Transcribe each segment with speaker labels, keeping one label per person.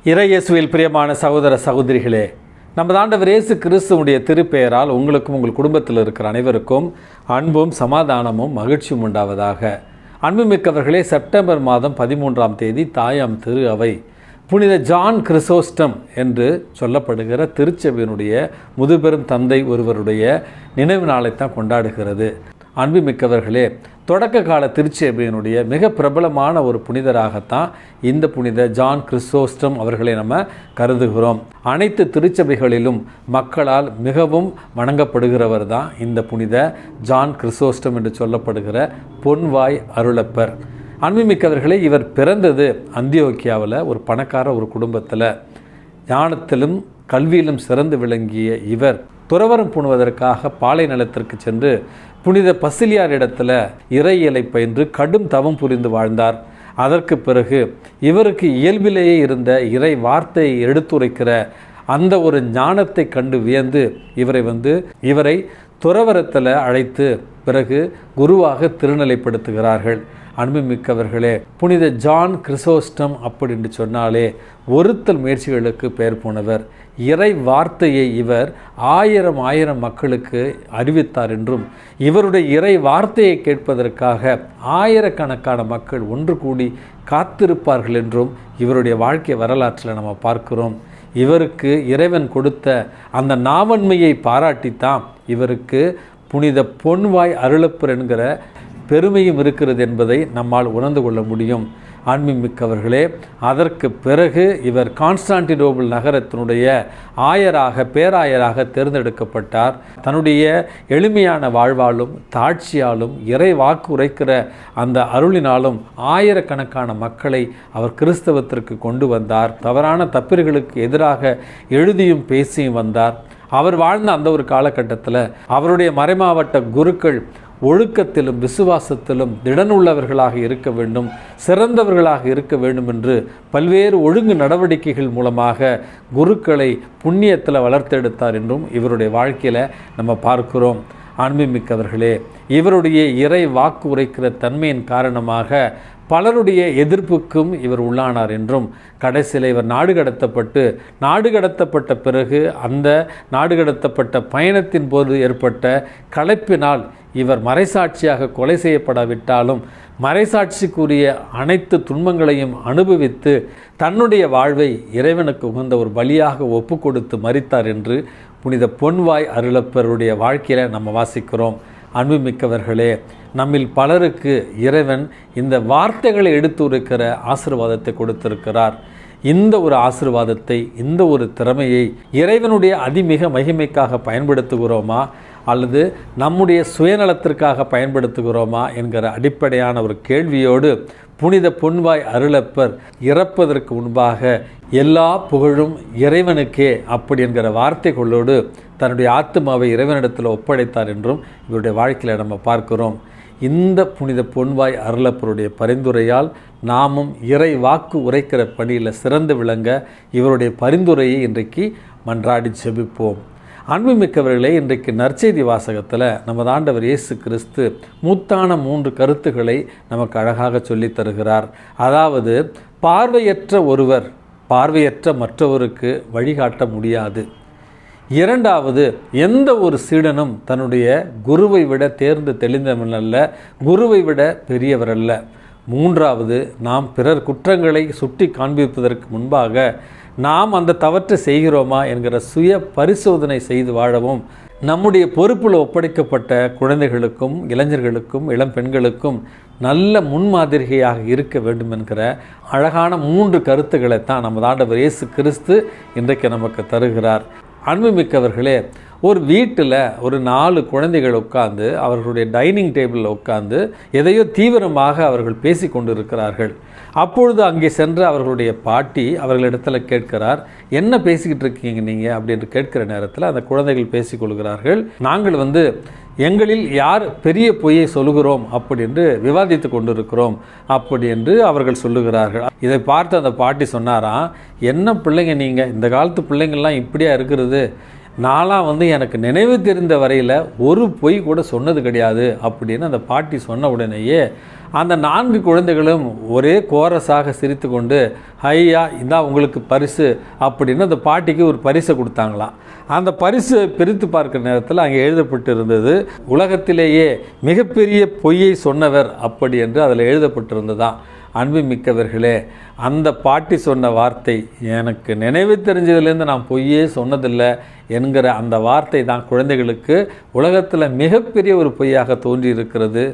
Speaker 1: இறையேசுவில் பிரியமான சகோதர சகோதரிகளே, நமது ஆண்டவர் இயேசு கிறிஸ்துவுடைய திருப்பெயரால் உங்களுக்கும் உங்கள் குடும்பத்தில் இருக்கிற அனைவருக்கும் அன்பும் சமாதானமும் மகிழ்ச்சியும் உண்டாவதாக. அன்புமிக்கவர்களே, செப்டம்பர் மாதம் 13ஆம் தேதி தாயாம் திரு அவை புனித ஜான் கிறிசோஸ்டம் என்று சொல்லப்படுகிற திருச்சபையினுடைய முதுபெரும் தந்தை ஒருவருடைய நினைவு நாளைத்தான் கொண்டாடுகிறது. அன்புமிக்கவர்களே, தொடக்க கால திருச்சபையினுடைய மிக பிரபலமான ஒரு புனிதராகத்தான் இந்த புனித ஜான் கிறிசோஸ்டம் அவர்களை நம்ம கருதுகிறோம். அனைத்து திருச்சபைகளிலும் மக்களால் மிகவும் வணங்கப்படுகிறவர் தான் இந்த புனித ஜான் கிறிசோஸ்டம் என்று சொல்லப்படுகிற பொன்வாய் அருளப்பர். அன்புமிக்கவர்களே, இவர் பிறந்தது அந்தியோக்கியாவில் ஒரு பணக்கார ஒரு குடும்பத்தில். ஞானத்திலும் கல்வியிலும் சிறந்து விளங்கிய இவர் துறவரம் பூணுவதற்காக பாலை நிலத்திற்கு சென்று புனித பசிலியார் இடத்துல இறையியலை பயின்று கடும் தவம் புரிந்து வாழ்ந்தார். அதற்கு பிறகு இவருக்கு இயல்பிலேயே இருந்த இறை வார்த்தையை எடுத்துரைக்கிற அந்த ஒரு ஞானத்தை கண்டு வியந்து இவரை துறவரத்தில் அழைத்து பிறகு குருவாக திருநிலைப்படுத்துகிறார்கள். அன்புமிக்கவர்களே, புனித ஜான் கிறிசோஸ்டம் அப்படின்னு சொன்னாலே ஒருத்தல் முயற்சிகளுக்கு பெயர் போனவர். இறை வார்த்தையை இவர் ஆயிரம் மக்களுக்கு அறிவித்தார் என்றும், இவருடைய இறை வார்த்தையை கேட்பதற்காக ஆயிரக்கணக்கான மக்கள் ஒன்று கூடி காத்திருப்பார்கள் என்றும் இவருடைய வாழ்க்கை வரலாற்றில் நம்ம பார்க்கிறோம். இவருக்கு இறைவன் கொடுத்த அந்த நாவன்மையை பாராட்டித்தான் இவருக்கு புனித பொன்வாய் அருளப்பர் என்கிற பெருமையும் இருக்கிறது என்பதை நம்மால் உணர்ந்து கொள்ள முடியும். அன்புமிக்கவர்களே, அதற்கு பிறகு இவர் கான்ஸ்டான்டினோபிள் நகரத்தினுடைய பேராயராக தேர்ந்தெடுக்கப்பட்டார். தன்னுடைய எளிமையான வாழ்வாலும் தாட்சியாலும் இறை வாக்கு உரைக்கிற அந்த அருளினாலும் ஆயிரக்கணக்கான மக்களை அவர் கிறிஸ்தவத்திற்கு கொண்டு வந்தார். தவறான தப்பிர்களுக்கு எதிராக எழுதியும் பேசியும் வந்தார். அவர் வாழ்ந்த அந்த ஒரு காலகட்டத்தில் அவருடைய மறைமாவட்ட குருக்கள் ஒழுக்கத்திலும் விசுவாசத்திலும் திடனுள்ளவர்களாக இருக்க வேண்டும், சிறந்தவர்களாக இருக்க வேண்டும் என்று பல்வேறு ஒழுங்கு நடவடிக்கைகள் மூலமாக குருக்களை புண்ணியத்தில் வளர்த்தெடுத்தார் என்றும் இவருடைய வாழ்க்கையில் நம்ம பார்க்கிறோம். அன்புமிக்கவர்களே, இவருடைய இறை வாக்கு உரைக்கிற தன்மையின் காரணமாக பலருடைய எதிர்ப்புக்கும் இவர் உள்ளானார் என்றும், கடைசியில் இவர் நாடு கடத்தப்பட்ட பிறகு அந்த நாடு கடத்தப்பட்ட பயணத்தின் போது ஏற்பட்ட களைப்பினால் இவர் மறைசாட்சியாக கொலை செய்யப்படாவிட்டாலும் மறைசாட்சிக்குரிய அனைத்து துன்பங்களையும் அனுபவித்து தன்னுடைய வாழ்வை இறைவனுக்கு உகந்த ஒரு பலியாக ஒப்பு கொடுத்து மரித்தார் என்று புனித பொன்வாய் அருளப்பருடைய வாழ்க்கையில் நம்ம வாசிக்கிறோம். அன்புமிக்கவர்களே, நம்மில் பலருக்கு இறைவன் இந்த வார்த்தைகளை எடுத்துரைக்கிற ஆசீர்வாதத்தை கொடுத்திருக்கிறார். இந்த ஒரு ஆசீர்வாதத்தை, இந்த ஒரு திறமையை இறைவனுடைய அதிமிக மகிமைக்காக பயன்படுத்துகிறோமா அல்லது நம்முடைய சுயநலத்திற்காக பயன்படுத்துகிறோமா என்கிற அடிப்படையான ஒரு கேள்வியோடு புனித பொன்வாய் அருளப்பர் இறப்பதற்கு முன்பாக எல்லா புகழும் இறைவனுக்கே அப்படி என்கிற வார்த்தைகளோடு தன்னுடைய ஆத்மாவை இறைவனிடத்தில் ஒப்படைத்தார் என்றும் இவருடைய வாழ்க்கையில் நம்ம பார்க்கிறோம். இந்த புனித பொன்வாய் அருளப்பருடைய பரிந்துரையால் நாமும் இறை வாக்கு உரைக்கிற பணியில் சிறந்து விளங்க இவருடைய பரிந்துரையை இன்றைக்கு மன்றாடி ஜெபிப்போம். அன்புமிக்கவர்களே, இன்றைக்கு நற்செய்தி வாசகத்தில் நமது ஆண்டவர் இயேசு கிறிஸ்து மூத்தான 3 கருத்துக்களை நமக்கு அழகாக சொல்லித் தருகிறார். அதாவது, பார்வையற்ற மற்றவருக்கு வழிகாட்ட முடியாது. இரண்டாவது, எந்த ஒரு சீடனும் தன்னுடைய குருவை விட தேர்ந்து தெளிந்தவன் அல்ல, குருவை விட பெரியவர் அல்ல. மூன்றாவது, நாம் பிறர் குற்றங்களை சுட்டி காண்பிப்பதற்கு முன்பாக நாம் அந்த தவற்றை செய்கிறோமா என்கிற சுய பரிசோதனை செய்து வாழவும், நம்முடைய பொறுப்பில் ஒப்படைக்கப்பட்ட குழந்தைகளுக்கும் இளைஞர்களுக்கும் இளம் பெண்களுக்கும் நல்ல முன்மாதிரியாக இருக்க வேண்டும் என்கிற அழகான 3 கருத்துக்களை தான் நமது ஆண்டவர் இயேசு கிறிஸ்து இன்றைக்கு நமக்கு தருகிறார். அன்புமிக்கவர்களே, ஒரு வீட்டில் ஒரு 4 குழந்தைகள் உட்கார்ந்து அவர்களுடைய டைனிங் டேபிளில் உட்கார்ந்து எதையோ தீவிரமாக அவர்கள் பேசி கொண்டு இருக்கிறார்கள். அப்பொழுது அங்கே சென்ற அவர்களுடைய பாட்டி அவர்களிடத்தில் கேட்கிறார், என்ன பேசிக்கிட்டு இருக்கீங்க நீங்கள் அப்படின்னு கேட்கிற நேரத்தில் அந்த குழந்தைகள் பேசிக்கொள்கிறார்கள், நாங்கள் எங்களில் யார் பெரிய பொய்யை சொல்லுகிறோம் அப்படி என்று விவாதித்து கொண்டிருக்கிறோம் அப்படி என்று அவர்கள் சொல்லுகிறார்கள். இதை பார்த்து அந்த பாட்டி சொன்னாராம், என்ன பிள்ளைங்க நீங்கள், இந்த காலத்து பிள்ளைங்கள்லாம் இப்படியா இருக்கிறது, நான்லாம் எனக்கு நினைவு தெரிந்த வரையில் ஒரு பொய் கூட சொன்னது கிடையாது அப்படின்னு அந்த பாட்டி சொன்ன உடனேயே அந்த 4 குழந்தைகளும் ஒரே கோரஸாக சிரித்து கொண்டு, ஐயா இந்தா உங்களுக்கு பரிசு அப்படின்னு அந்த பாட்டிக்கு ஒரு பரிசை கொடுத்தாங்களாம். அந்த பரிசு பிரித்து பார்க்குற நேரத்தில் அங்கே எழுதப்பட்டு இருந்தது, உலகத்திலேயே மிகப்பெரிய பொய்யை சொன்னவர் அப்படி என்று அதில் எழுதப்பட்டிருந்ததான். அன்பு மிக்கவர்களே, அந்த பாட்டி சொன்ன வார்த்தை, எனக்கு நினைவு தெரிஞ்சதுலேருந்து நான் பொய்யே சொன்னதில்லை என்கிற அந்த வார்த்தை தான் குழந்தைகளுக்கு உலகத்தில் மிகப்பெரிய ஒரு பொய்யாக தோன்றியிருக்கிறது.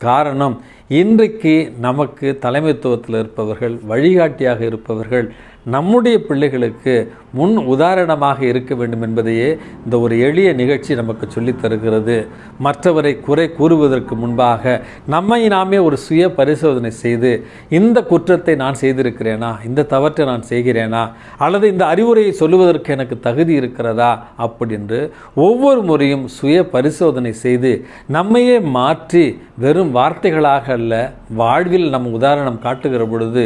Speaker 1: காரணம், இன்றைக்கு நமக்கு தலைமைத்துவத்தில் இருப்பவர்கள், வழிகாட்டியாக இருப்பவர்கள் நம்முடைய பிள்ளைகளுக்கு முன் உதாரணமாக இருக்க வேண்டும் என்பதையே இந்த ஒரு எளிய நிகழ்ச்சி நமக்கு சொல்லித் தருகிறது. மற்றவரை குறை கூறுவதற்கு முன்பாக நம்மை நாமே ஒரு சுய பரிசோதனை செய்து, இந்த குற்றத்தை நான் செய்திருக்கிறேனா, இந்த தவற்றை நான் செய்கிறேனா, அல்லது இந்த அறிவுரையை சொல்லுவதற்கு எனக்கு தகுதி இருக்கிறதா அப்படின்று ஒவ்வொரு முறையும் சுய பரிசோதனை செய்து நம்மையே மாற்றி வெறும் வார்த்தைகளாக அல்ல வாழ்வில் நம் உதாரணம் காட்டுகிற பொழுது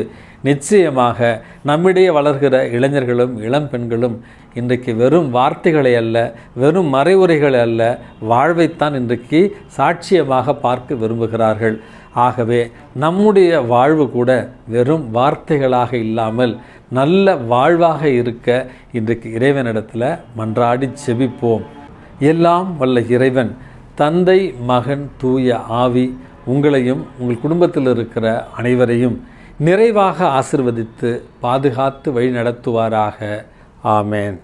Speaker 1: நிச்சயமாக நம்மிடையே வளர்கிற இளைஞர்களும் இளம் பெண்களும் இன்றைக்கு வெறும் வார்த்தைகளை அல்ல, வெறும் மறைவுரைகளை அல்ல, வாழ்வைத்தான் இன்றைக்கு சாட்சியமாக பார்க்க விரும்புகிறார்கள். ஆகவே நம்முடைய வாழ்வு கூட வெறும் வார்த்தைகளாக இல்லாமல் நல்ல வாழ்வாக இருக்க இன்றைக்கு இறைவனிடத்தில் மன்றாடி செபிப்போம். எல்லாம் வல்ல இறைவன் தந்தை, மகன், தூய ஆவி உங்களையும் உங்கள் குடும்பத்தில் இருக்கிற அனைவரையும் நிறைவாக ஆசிர்வதித்து பாதுகாத்து வழி நடத்துவாராக. ஆமேன்.